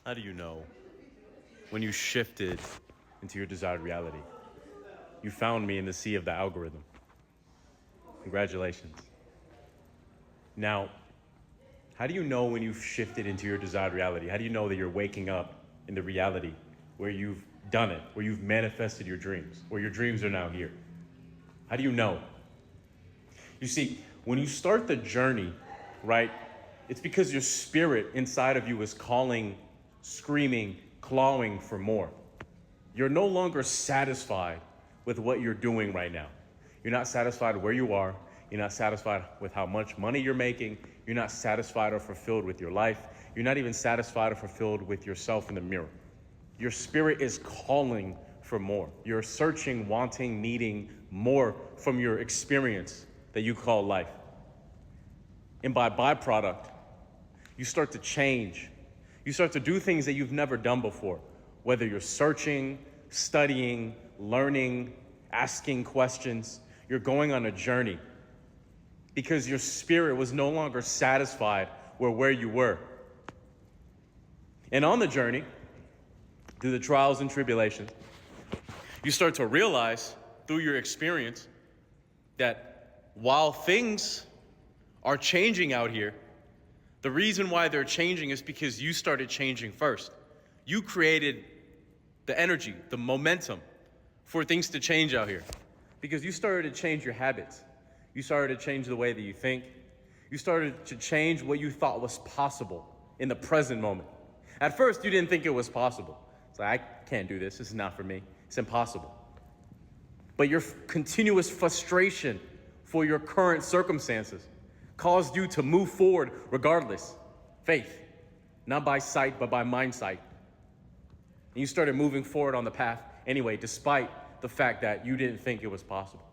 How do you know when you shifted into your desired reality? You found me in the sea of the algorithm. Congratulations. Now, how do you know when you've shifted into your desired reality? How do you know that you're waking up in the reality where you've done it, where you've manifested your dreams, where your dreams are now here? How do you know? You see, when you start the journey, right, it's because your spirit inside of you is calling, screaming, clawing for more. You're no longer satisfied with what you're doing right now. You're not satisfied where you are. You're not satisfied with how much money you're making. You're not satisfied or fulfilled with your life. You're not even satisfied or fulfilled with yourself in the mirror. Your spirit is calling for more. You're searching, wanting, needing more from your experience that you call life. And by byproduct, you start to change. You start to do things that you've never done before, whether you're searching, studying, learning, asking questions. You're going on a journey because your spirit was no longer satisfied with where you were. And on the journey, through the trials and tribulations, you start to realize through your experience that while things are changing out here, the reason why they're changing is because you started changing first. You created the energy, the momentum for things to change out here because you started to change your habits. You started to change the way that you think. You started to change what you thought was possible in the present moment. At first, you didn't think it was possible. It's like, I can't do this. This is not for me. It's impossible. But your continuous frustration for your current circumstances caused you to move forward regardless. Faith, not by sight, but by mind sight. And you started moving forward on the path anyway, despite the fact that you didn't think it was possible.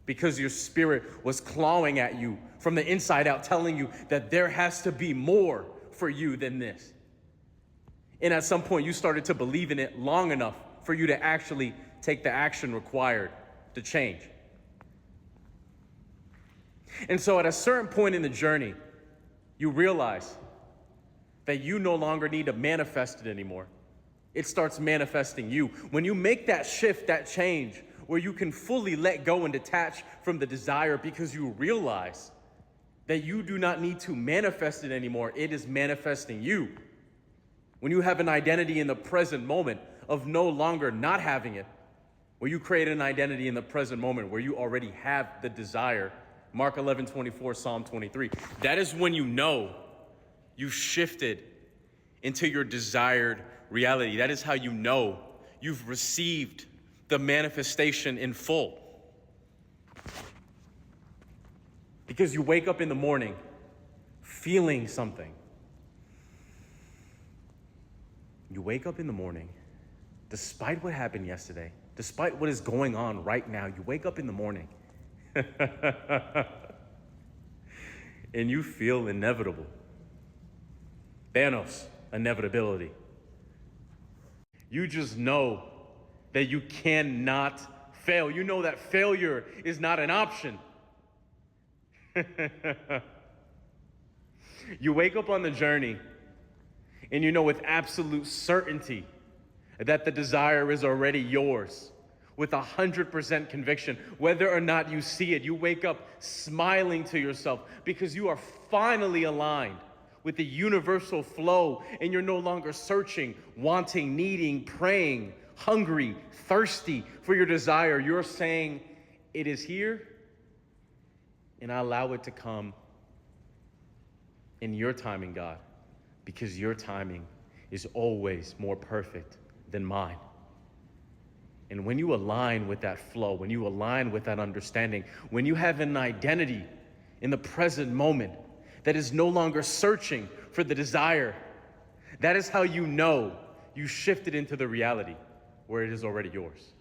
Because your spirit was clawing at you from the inside out, telling you that there has to be more for you than this. And at some point, you started to believe in it long enough for you to actually take the action required to change. And so at a certain point in the journey, you realize that you no longer need to manifest it anymore. It starts manifesting you. When you make that shift, that change, where you can fully let go and detach from the desire because you realize that you do not need to manifest it anymore. It is manifesting you. When you have an identity in the present moment of no longer not having it, where you create an identity in the present moment where you already have the desire. Mark 11:24, Psalm 23. That is when you know you've shifted into your desired reality. That is how you know you've received the manifestation in full. Because you wake up in the morning feeling something. You wake up in the morning, despite what happened yesterday, despite what is going on right now, you wake up in the morning and you feel inevitable. Thanos, inevitability. You just know that you cannot fail. You know that failure is not an option. You wake up on the journey and you know with absolute certainty that the desire is already yours. With 100% conviction, whether or not you see it, you wake up smiling to yourself because you are finally aligned with the universal flow and you're no longer searching, wanting, needing, praying, hungry, thirsty for your desire. You're saying, it is here and I allow it to come in your timing, God, because your timing is always more perfect than mine. And when you align with that flow, when you align with that understanding, when you have an identity in the present moment that is no longer searching for the desire, that is how you know you shifted into the reality where it is already yours.